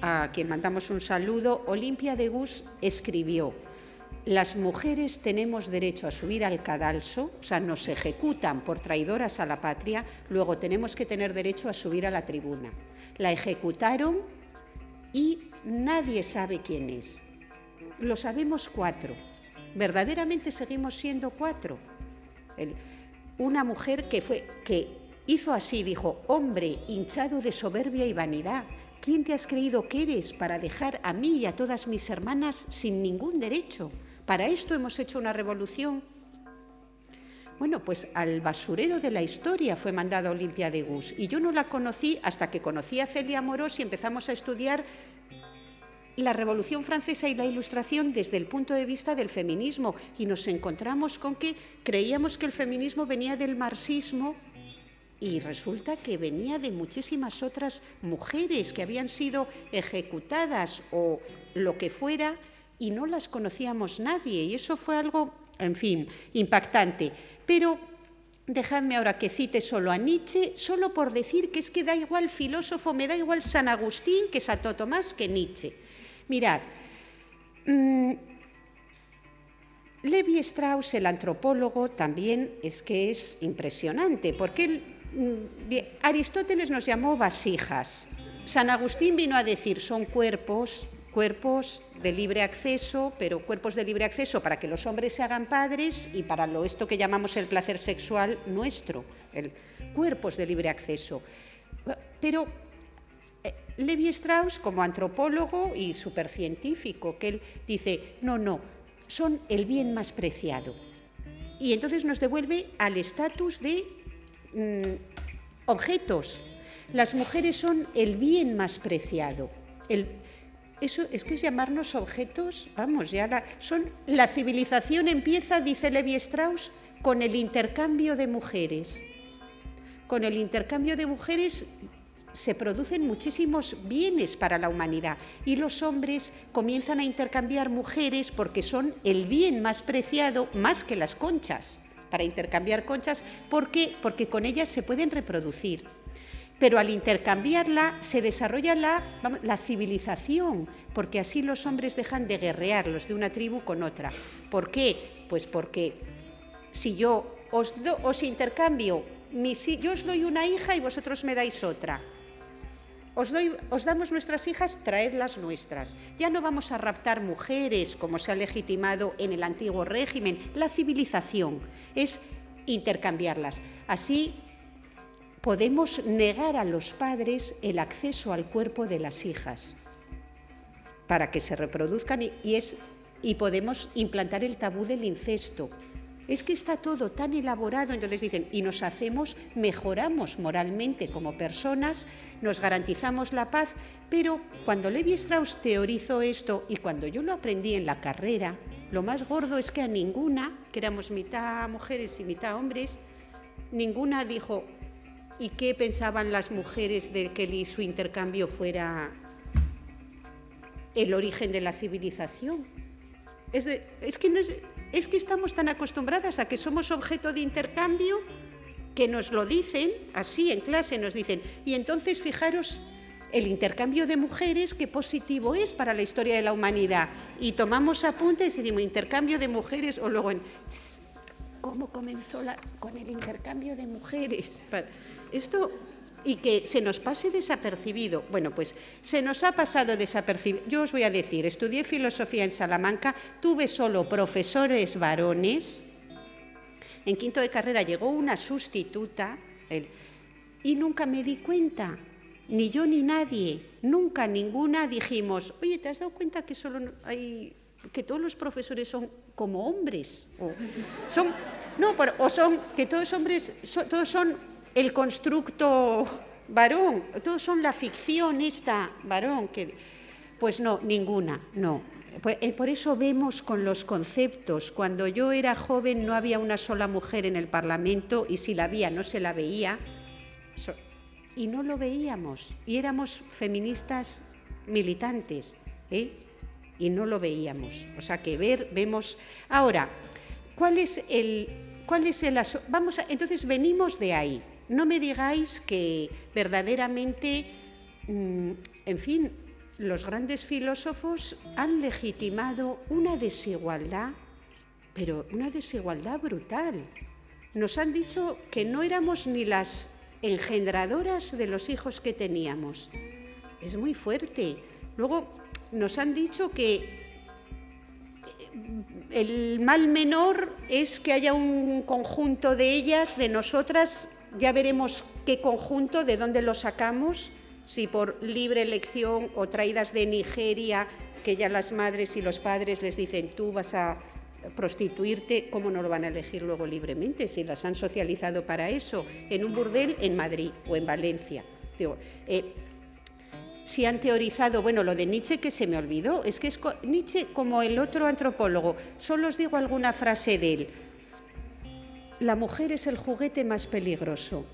a quien mandamos un saludo, Olympia de Gus escribió: las mujeres tenemos derecho a subir al cadalso, o sea, nos ejecutan por traidoras a la patria, luego tenemos que tener derecho a subir a la tribuna. La ejecutaron y nadie sabe quién es. Lo sabemos 4. Verdaderamente seguimos siendo 4. Una mujer que hizo así, dijo: hombre hinchado de soberbia y vanidad, ¿quién te has creído que eres para dejar a mí y a todas mis hermanas sin ningún derecho? ¿Para esto hemos hecho una revolución? Bueno, pues al basurero de la historia fue mandada Olympia de Gus, y yo no la conocí hasta que conocí a Celia Amorós y empezamos a estudiar la Revolución Francesa y la Ilustración desde el punto de vista del feminismo, y nos encontramos con que creíamos que el feminismo venía del marxismo y resulta que venía de muchísimas otras mujeres que habían sido ejecutadas o lo que fuera y no las conocíamos nadie, y eso fue algo, en fin, impactante. Pero dejadme ahora que cite solo a Nietzsche, solo por decir que es que da igual filósofo, me da igual San Agustín que Santo Tomás que Nietzsche. Mirad, Levi Strauss, el antropólogo, también es que es impresionante, porque Aristóteles nos llamó vasijas. San Agustín vino a decir, son cuerpos de libre acceso, pero cuerpos de libre acceso para que los hombres se hagan padres y para esto que llamamos el placer sexual nuestro, cuerpos de libre acceso. Pero Levi Strauss, como antropólogo y supercientífico, que él dice, no, son el bien más preciado. Y entonces nos devuelve al estatus de objetos. Las mujeres son el bien más preciado. Eso es que es llamarnos objetos, vamos, la civilización empieza, dice Levi Strauss, con el intercambio de mujeres. Con el intercambio de mujeres se producen muchísimos bienes para la humanidad y los hombres comienzan a intercambiar mujeres porque son el bien más preciado, más que las conchas, para intercambiar conchas, porque con ellas se pueden reproducir. Pero al intercambiarla se desarrolla la civilización, porque así los hombres dejan de guerrear, los de una tribu con otra. ¿Por qué? Pues porque si yo os intercambio, yo os doy una hija y vosotros me dais otra. Os damos nuestras hijas, traed las nuestras. Ya no vamos a raptar mujeres, como se ha legitimado en el antiguo régimen. La civilización es intercambiarlas. Así podemos negar a los padres el acceso al cuerpo de las hijas para que se reproduzcan y podemos implantar el tabú del incesto. Es que está todo tan elaborado, entonces dicen, y mejoramos moralmente como personas, nos garantizamos la paz, pero cuando Levi Strauss teorizó esto y cuando yo lo aprendí en la carrera, lo más gordo es que a ninguna, que éramos mitad mujeres y mitad hombres, ninguna dijo, ¿y qué pensaban las mujeres de que su intercambio fuera el origen de la civilización? Es que estamos tan acostumbradas a que somos objeto de intercambio que nos lo dicen, así en clase nos dicen, y entonces fijaros el intercambio de mujeres, qué positivo es para la historia de la humanidad. Y tomamos apuntes y decimos, intercambio de mujeres, o luego ¿cómo comenzó con el intercambio de mujeres? Esto, y que se nos pase desapercibido. Bueno, pues se nos ha pasado desapercibido. Yo os voy a decir, estudié filosofía en Salamanca, tuve solo profesores varones. En quinto de carrera llegó una sustituta y nunca me di cuenta, ni yo ni nadie, nunca ninguna dijimos, oye, ¿te has dado cuenta que que todos los profesores son como hombres? Que todos hombres, todos son el constructo varón, todos son la ficción esta varón. Pues no, ninguna, no. Por eso vemos con los conceptos, cuando yo era joven no había una sola mujer en el Parlamento y si la había no se la veía y no lo veíamos y éramos feministas militantes, y no lo veíamos. O sea que vemos. Ahora, entonces venimos de ahí. No me digáis que verdaderamente, en fin, los grandes filósofos han legitimado una desigualdad, pero una desigualdad brutal. Nos han dicho que no éramos ni las engendradoras de los hijos que teníamos. Es muy fuerte. Luego nos han dicho que el mal menor es que haya un conjunto de ellas, de nosotras, ya veremos qué conjunto, de dónde lo sacamos, si por libre elección o traídas de Nigeria, que ya las madres y los padres les dicen tú vas a prostituirte, ¿cómo no lo van a elegir luego libremente si las han socializado para eso? En un burdel en Madrid o en Valencia. si han teorizado, bueno, lo de Nietzsche que se me olvidó, es que es Nietzsche como el otro antropólogo, solo os digo alguna frase de él. La mujer es el juguete más peligroso.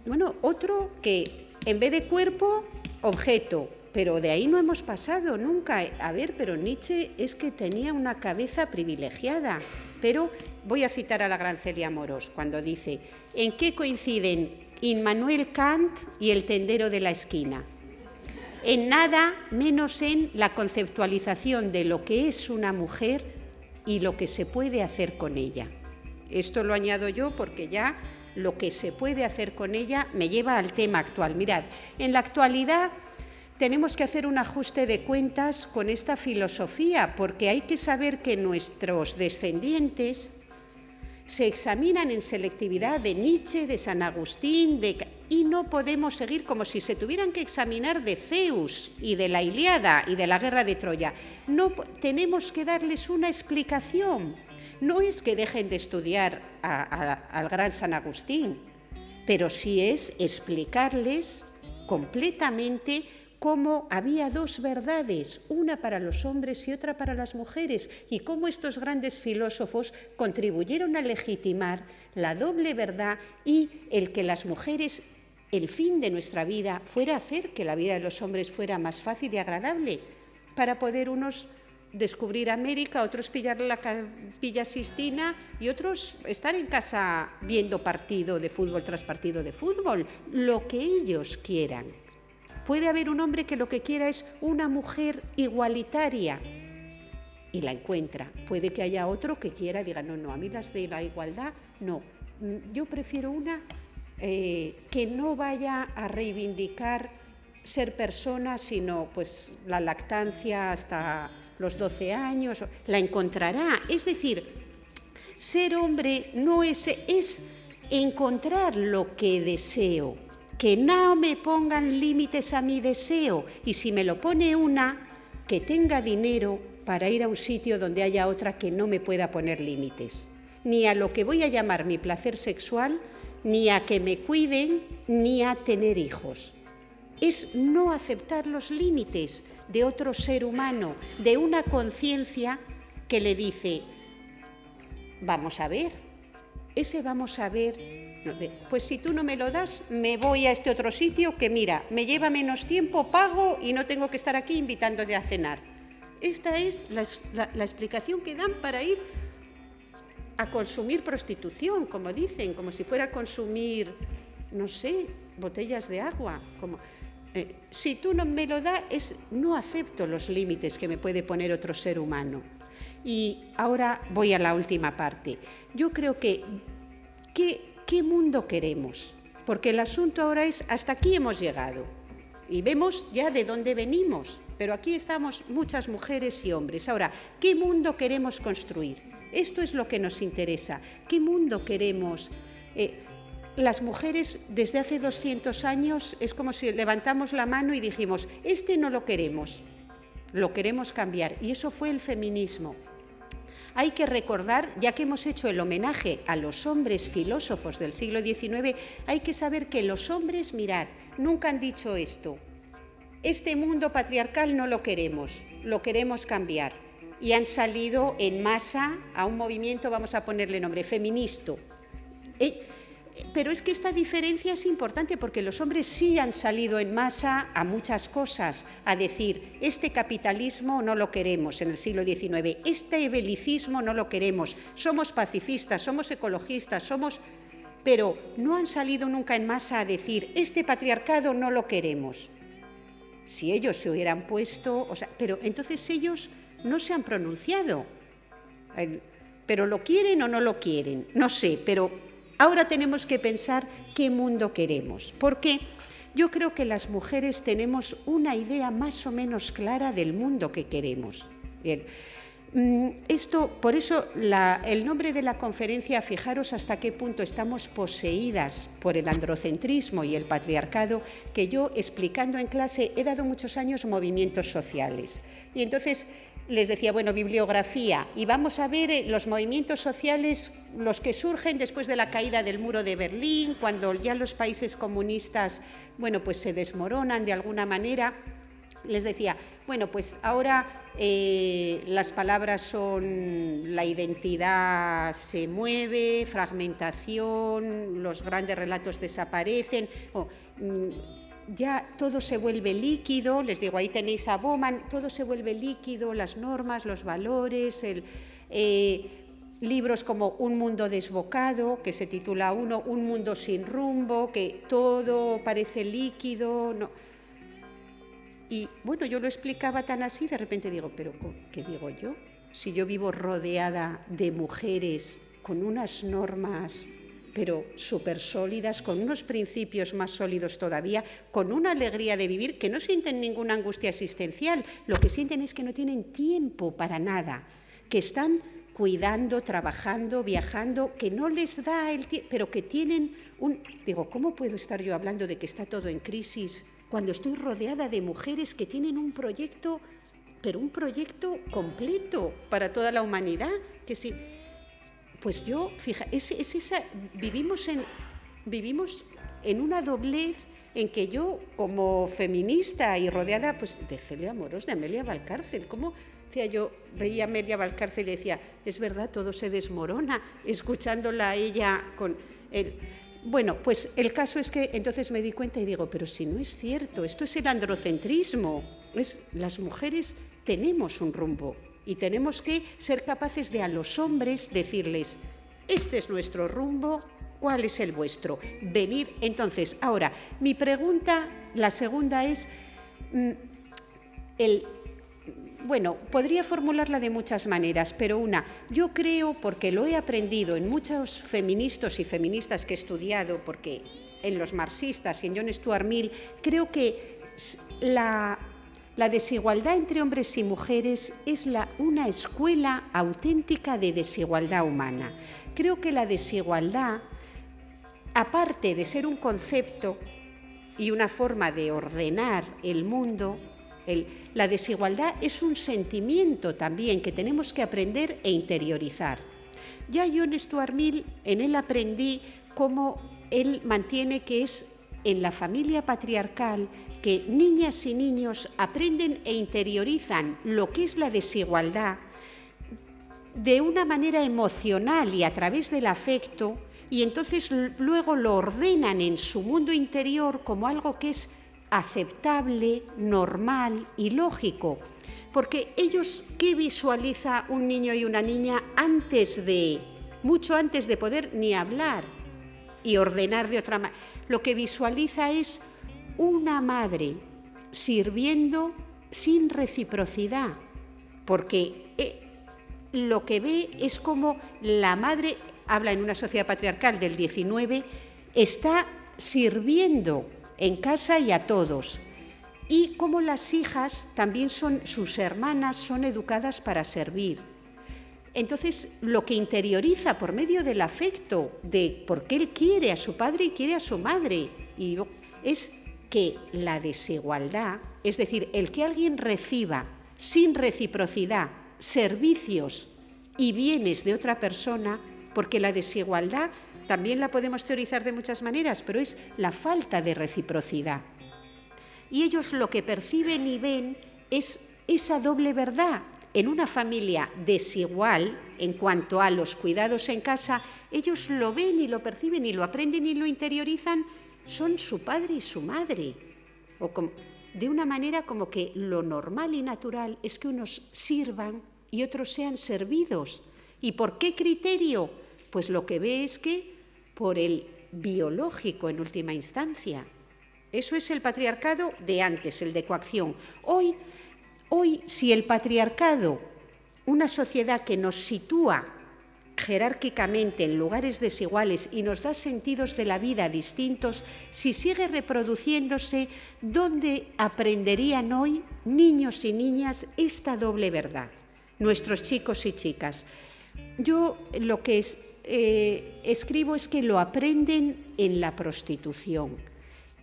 Bueno, otro que en vez de cuerpo, objeto, pero de ahí no hemos pasado nunca. A ver, pero Nietzsche es que tenía una cabeza privilegiada. Pero voy a citar a la gran Celia Amorós cuando dice: ¿en qué coinciden Immanuel Kant y el tendero de la esquina? En nada, menos en la conceptualización de lo que es una mujer y lo que se puede hacer con ella. Esto lo añado yo porque ya lo que se puede hacer con ella me lleva al tema actual. Mirad, en la actualidad tenemos que hacer un ajuste de cuentas con esta filosofía, porque hay que saber que nuestros descendientes se examinan en selectividad de Nietzsche, de San Agustín, y no podemos seguir como si se tuvieran que examinar de Zeus y de la Ilíada y de la guerra de Troya. No, tenemos que darles una explicación. No es que dejen de estudiar al gran San Agustín, pero sí es explicarles completamente cómo había dos verdades, una para los hombres y otra para las mujeres, y cómo estos grandes filósofos contribuyeron a legitimar la doble verdad y el que las mujeres, el fin de nuestra vida, fuera hacer que la vida de los hombres fuera más fácil y agradable, para poder unos descubrir América, otros pillar la Capilla Sixtina y otros estar en casa viendo partido de fútbol tras partido de fútbol, lo que ellos quieran. Puede haber un hombre que lo que quiera es una mujer igualitaria y la encuentra. Puede que haya otro que quiera, diga, no, a mí las de la igualdad, no. Yo prefiero una que no vaya a reivindicar ser persona, sino pues la lactancia hasta los 12 años, la encontrará. Es decir, ser hombre no es encontrar lo que deseo. Que no me pongan límites a mi deseo, y si me lo pone una, que tenga dinero para ir a un sitio donde haya otra que no me pueda poner límites, ni a lo que voy a llamar mi placer sexual, ni a que me cuiden, ni a tener hijos. Es no aceptar los límites de otro ser humano, de una conciencia que le dice, vamos a ver, ese vamos a ver. Pues si tú no me lo das, me voy a este otro sitio que, mira, me lleva menos tiempo, pago y no tengo que estar aquí invitándote a cenar. Esta es la explicación que dan para ir a consumir prostitución, como dicen, como si fuera a consumir, no sé, botellas de agua. Si tú no me lo das, no acepto los límites que me puede poner otro ser humano. Y ahora voy a la última parte. Yo creo que ¿qué mundo queremos? Porque el asunto ahora es, hasta aquí hemos llegado y vemos ya de dónde venimos, pero aquí estamos muchas mujeres y hombres. Ahora, ¿qué mundo queremos construir? Esto es lo que nos interesa. ¿Qué mundo queremos? Las mujeres desde hace 200 años es como si levantamos la mano y dijimos, este no lo queremos cambiar, y eso fue el feminismo. Hay que recordar, ya que hemos hecho el homenaje a los hombres filósofos del siglo XIX, hay que saber que los hombres, mirad, nunca han dicho esto. Este mundo patriarcal no lo queremos cambiar. Y han salido en masa a un movimiento, vamos a ponerle nombre, feminista. Pero es que esta diferencia es importante porque los hombres sí han salido en masa a muchas cosas, a decir, este capitalismo no lo queremos en el siglo XIX, este belicismo no lo queremos, somos pacifistas, somos ecologistas, pero no han salido nunca en masa a decir, este patriarcado no lo queremos. Si ellos se hubieran puesto, pero entonces ellos no se han pronunciado. ¿Pero lo quieren o no lo quieren? No sé, pero ahora tenemos que pensar qué mundo queremos, porque yo creo que las mujeres tenemos una idea más o menos clara del mundo que queremos. Bien. Por eso el nombre de la conferencia, fijaros hasta qué punto estamos poseídas por el androcentrismo y el patriarcado, que yo explicando en clase he dado muchos años movimientos sociales. Y entonces les decía, bueno, bibliografía, y vamos a ver los movimientos sociales, los que surgen después de la caída del muro de Berlín, cuando ya los países comunistas, bueno, pues se desmoronan de alguna manera. Les decía, bueno, pues ahora las palabras son la identidad se mueve, fragmentación, los grandes relatos desaparecen, ya todo se vuelve líquido. Les digo, ahí tenéis a Bauman, todo se vuelve líquido, las normas, los valores, libros como Un mundo desbocado, que se titula uno, Un mundo sin rumbo, que todo parece líquido, no. Y bueno, yo lo explicaba tan así, de repente digo, pero ¿qué digo yo? Si yo vivo rodeada de mujeres con unas normas pero súper sólidas, con unos principios más sólidos todavía, con una alegría de vivir, que no sienten ninguna angustia existencial, lo que sienten es que no tienen tiempo para nada, que están cuidando, trabajando, viajando, que no les da el tiempo, pero que tienen un... Digo, ¿cómo puedo estar yo hablando de que está todo en crisis cuando estoy rodeada de mujeres que tienen un proyecto, pero un proyecto completo para toda la humanidad? Que sí. Pues yo, fija, vivimos en una doblez en que yo, como feminista y rodeada pues, de Celia Amorós, de Amelia Valcárcel, ¿cómo decía yo? Veía a Amelia Valcárcel y decía, es verdad, todo se desmorona, escuchándola a ella con el... Bueno, pues el caso es que entonces me di cuenta y digo, pero si no es cierto, esto es el androcentrismo, las mujeres tenemos un rumbo. Y tenemos que ser capaces de a los hombres decirles, este es nuestro rumbo, ¿cuál es el vuestro? Venid. Entonces, ahora, mi pregunta, la segunda es, bueno, podría formularla de muchas maneras, pero yo creo, porque lo he aprendido en muchos feministas y feministas que he estudiado, porque en los marxistas y en John Stuart Mill, creo que la desigualdad entre hombres y mujeres es una escuela auténtica de desigualdad humana. Creo que la desigualdad, aparte de ser un concepto y una forma de ordenar el mundo, la desigualdad es un sentimiento también que tenemos que aprender e interiorizar. Ya John Stuart Mill, en él aprendí cómo él mantiene que es en la familia patriarcal que niñas y niños aprenden e interiorizan lo que es la desigualdad de una manera emocional y a través del afecto, y entonces luego lo ordenan en su mundo interior como algo que es aceptable, normal y lógico. Porque ellos, ¿qué visualiza un niño y una niña mucho antes de poder ni hablar y ordenar de otra manera? Lo que visualiza es una madre sirviendo sin reciprocidad, porque lo que ve es como la madre, habla en una sociedad patriarcal del 19, está sirviendo en casa y a todos, y como las hijas también sus hermanas son educadas para servir. Entonces, lo que interioriza por medio del afecto, de porque él quiere a su padre y quiere a su madre, es que la desigualdad, es decir, el que alguien reciba sin reciprocidad servicios y bienes de otra persona, porque la desigualdad también la podemos teorizar de muchas maneras, pero es la falta de reciprocidad. Y ellos lo que perciben y ven es esa doble verdad. En una familia desigual en cuanto a los cuidados en casa, ellos lo ven y lo perciben y lo aprenden y lo interiorizan, son su padre y su madre. De una manera como que lo normal y natural es que unos sirvan y otros sean servidos. ¿Y por qué criterio? Pues lo que ve es que por el biológico en última instancia. Eso es el patriarcado de antes, el de coacción. Hoy, si el patriarcado, una sociedad que nos sitúa jerárquicamente en lugares desiguales y nos da sentidos de la vida distintos, si sigue reproduciéndose, ¿dónde aprenderían hoy niños y niñas esta doble verdad? Nuestros chicos y chicas. Yo lo que escribo es que lo aprenden en la prostitución,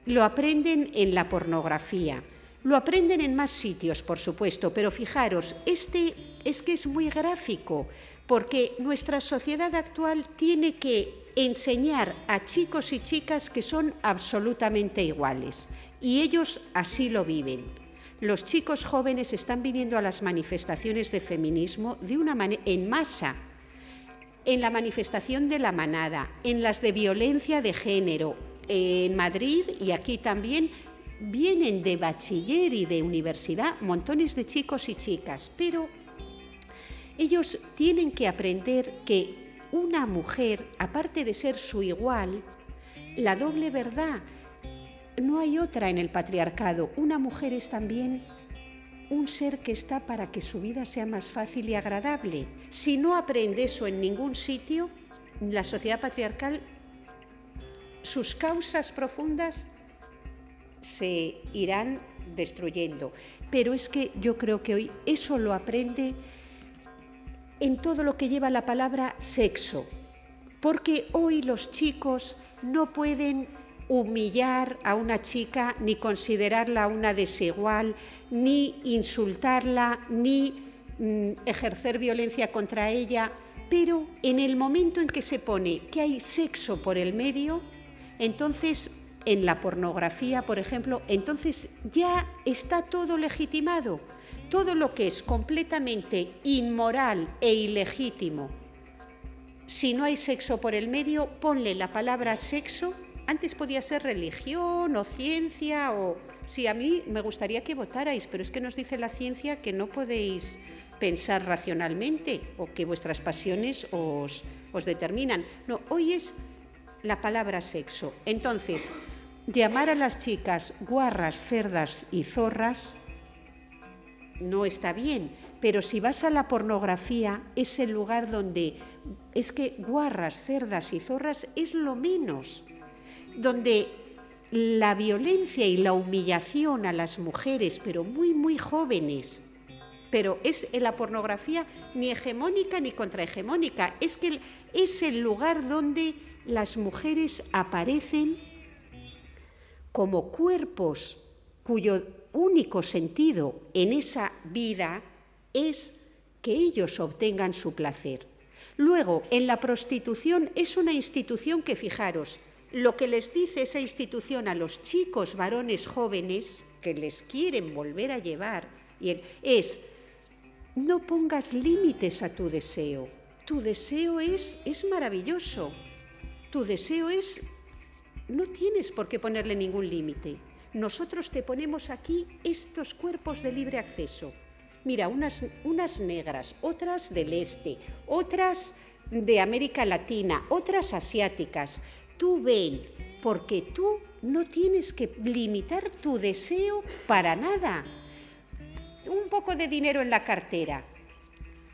lo aprenden en la pornografía, Lo aprenden en más sitios, por supuesto, pero fijaros, este es que es muy gráfico, porque nuestra sociedad actual tiene que enseñar a chicos y chicas que son absolutamente iguales, y ellos así lo viven. Los chicos jóvenes están viniendo a las manifestaciones de feminismo de una manera en masa, en la manifestación de la manada, en las de violencia de género, en Madrid y aquí también. Vienen de bachiller y de universidad montones de chicos y chicas, pero ellos tienen que aprender que una mujer, aparte de ser su igual, la doble verdad, no hay otra en el patriarcado. Una mujer es también un ser que está para que su vida sea más fácil y agradable. Si no aprende eso en ningún sitio, la sociedad patriarcal, sus causas profundas se irán destruyendo. Pero es que yo creo que hoy eso lo aprende en todo lo que lleva la palabra sexo, porque hoy los chicos no pueden humillar a una chica, ni considerarla una desigual, ni insultarla, ni ejercer violencia contra ella, pero en el momento en que se pone que hay sexo por el medio, entonces en la pornografía, por ejemplo, entonces ya está todo legitimado. Todo lo que es completamente inmoral e ilegítimo, si no hay sexo por el medio, ponle la palabra sexo. Antes podía ser religión o ciencia o... Sí, a mí me gustaría que votarais, pero es que nos dice la ciencia que no podéis pensar racionalmente o que vuestras pasiones os determinan. No, hoy es la palabra sexo. Entonces, llamar a las chicas guarras, cerdas y zorras no está bien, pero si vas a la pornografía es el lugar donde es que guarras, cerdas y zorras es lo menos, donde la violencia y la humillación a las mujeres, pero muy, muy jóvenes, pero es en la pornografía ni hegemónica ni contrahegemónica, es que es el lugar donde las mujeres aparecen como cuerpos cuyo único sentido en esa vida es que ellos obtengan su placer. Luego, en la prostitución es una institución que, fijaros, lo que les dice esa institución a los chicos varones jóvenes que les quieren volver a llevar es: no pongas límites a tu deseo. Tu deseo es maravilloso. Tu deseo es... No tienes por qué ponerle ningún límite. Nosotros te ponemos aquí estos cuerpos de libre acceso. Mira, unas negras, otras del este, otras de América Latina, otras asiáticas. Tú ven, porque tú no tienes que limitar tu deseo para nada. Un poco de dinero en la cartera.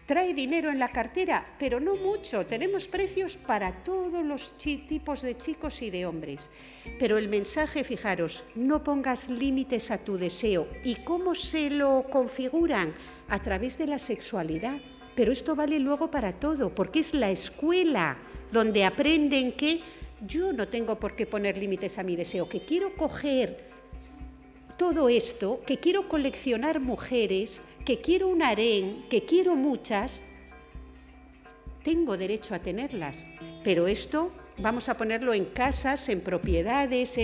Trae dinero en la cartera, pero no mucho. Tenemos precios para todos los tipos de chicos y de hombres. Pero el mensaje, fijaros, no pongas límites a tu deseo. ¿Y cómo se lo configuran? A través de la sexualidad. Pero esto vale luego para todo, porque es la escuela donde aprenden que yo no tengo por qué poner límites a mi deseo, que quiero coger todo esto, que quiero coleccionar mujeres, que quiero un harén, que quiero muchas, tengo derecho a tenerlas. Pero esto vamos a ponerlo en casas, en propiedades,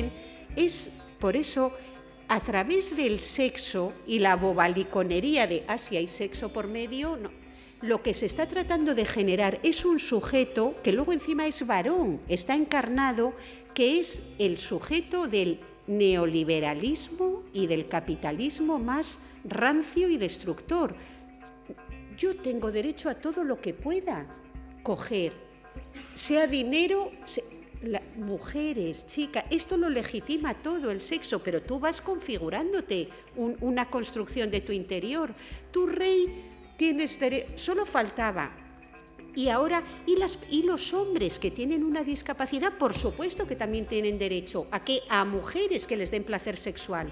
es por eso, a través del sexo y la bobaliconería de si hay sexo por medio, no. Lo que se está tratando de generar es un sujeto que luego encima es varón, está encarnado, que es el sujeto del neoliberalismo y del capitalismo más rancio y destructor. Yo tengo derecho a todo lo que pueda coger, sea dinero, mujeres, chicas, esto lo legitima todo el sexo, pero tú vas configurándote una construcción de tu interior. Tu rey tienes derecho, solo faltaba. Y ahora, y los hombres que tienen una discapacidad, por supuesto que también tienen derecho a mujeres que les den placer sexual.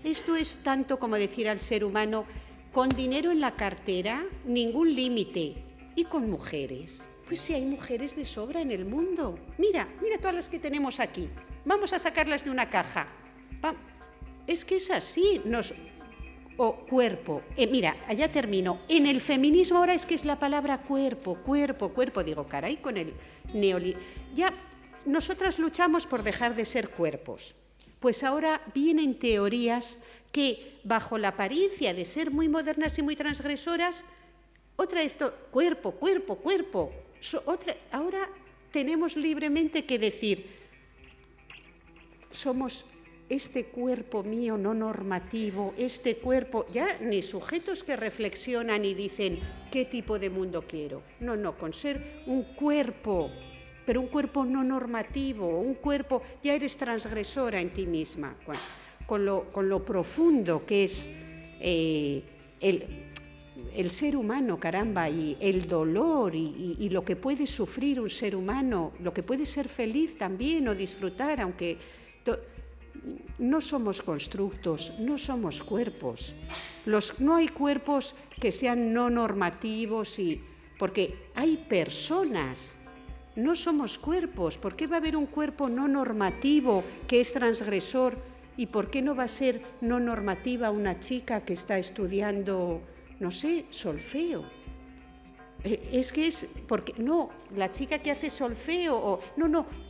Esto es tanto como decir al ser humano, con dinero en la cartera, ningún límite. Y con mujeres, pues si hay mujeres de sobra en el mundo. Mira todas las que tenemos aquí. Vamos a sacarlas de una caja. Es que es así, o cuerpo. Mira, allá termino. En el feminismo ahora es que es la palabra cuerpo, digo, caray, con el neoliberalismo. Ya nosotras luchamos por dejar de ser cuerpos. Pues ahora vienen teorías que, bajo la apariencia de ser muy modernas y muy transgresoras, otra vez cuerpo. Ahora tenemos libremente que decir, somos este cuerpo mío no normativo, este cuerpo, ya ni sujetos que reflexionan y dicen qué tipo de mundo quiero. No, con ser un cuerpo, pero un cuerpo no normativo, un cuerpo, ya eres transgresora en ti misma, con lo profundo que es el ser humano, caramba, y el dolor y lo que puede sufrir un ser humano, lo que puede ser feliz también o disfrutar, aunque no somos constructos, no somos cuerpos. No hay cuerpos que sean no normativos, porque hay personas, no somos cuerpos. ¿Por qué va a haber un cuerpo no normativo que es transgresor? ¿Y por qué no va a ser no normativa una chica que está estudiando, no sé, solfeo? Porque no, la chica que hace solfeo,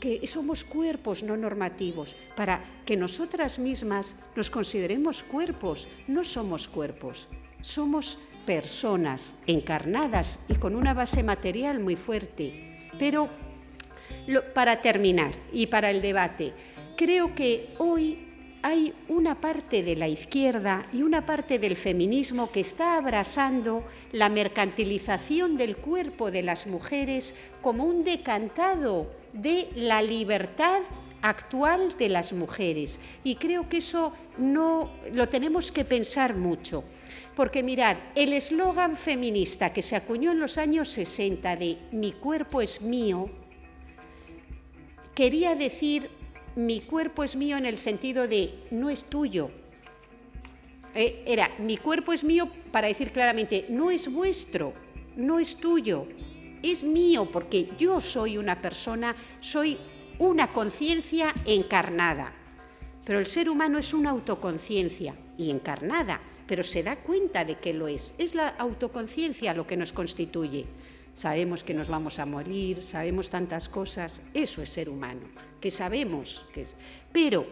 que somos cuerpos no normativos, para que nosotras mismas nos consideremos cuerpos. No somos cuerpos, somos personas encarnadas y con una base material muy fuerte. Pero para terminar y para el debate, creo que hoy hay una parte de la izquierda y una parte del feminismo que está abrazando la mercantilización del cuerpo de las mujeres como un decantado de la libertad actual de las mujeres. Y creo que eso no lo tenemos que pensar mucho. Porque mirad, el eslogan feminista que se acuñó en los años 60 de "mi cuerpo es mío", quería decir mi cuerpo es mío en el sentido de no es tuyo. Era mi cuerpo es mío para decir claramente no es vuestro, no es tuyo, es mío porque yo soy una persona, soy una conciencia encarnada. Pero el ser humano es una autoconciencia y encarnada, pero se da cuenta de que lo es. Es la autoconciencia lo que nos constituye. Sabemos que nos vamos a morir, sabemos tantas cosas, eso es ser humano, que sabemos que es. Pero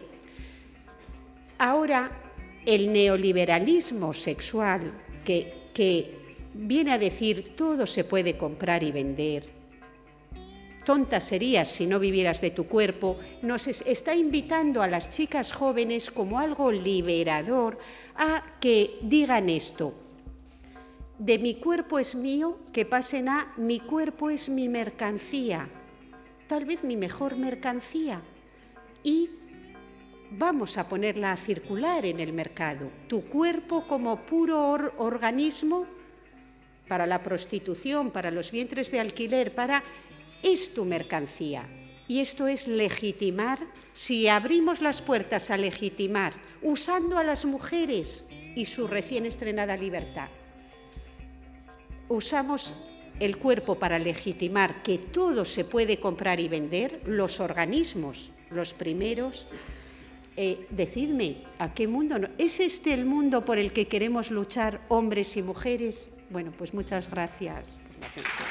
ahora el neoliberalismo sexual que viene a decir todo se puede comprar y vender, tonta serías si no vivieras de tu cuerpo, nos está invitando a las chicas jóvenes como algo liberador a que digan esto. De mi cuerpo es mío, que pasen a mi cuerpo es mi mercancía, tal vez mi mejor mercancía, y vamos a ponerla a circular en el mercado. Tu cuerpo como puro organismo para la prostitución, para los vientres de alquiler, es tu mercancía. Y esto es legitimar, si abrimos las puertas a legitimar, usando a las mujeres y su recién estrenada libertad. Usamos el cuerpo para legitimar que todo se puede comprar y vender, los organismos, los primeros. Decidme, ¿a qué mundo? ¿Es este el mundo por el que queremos luchar hombres y mujeres? Bueno, pues muchas gracias por la atención.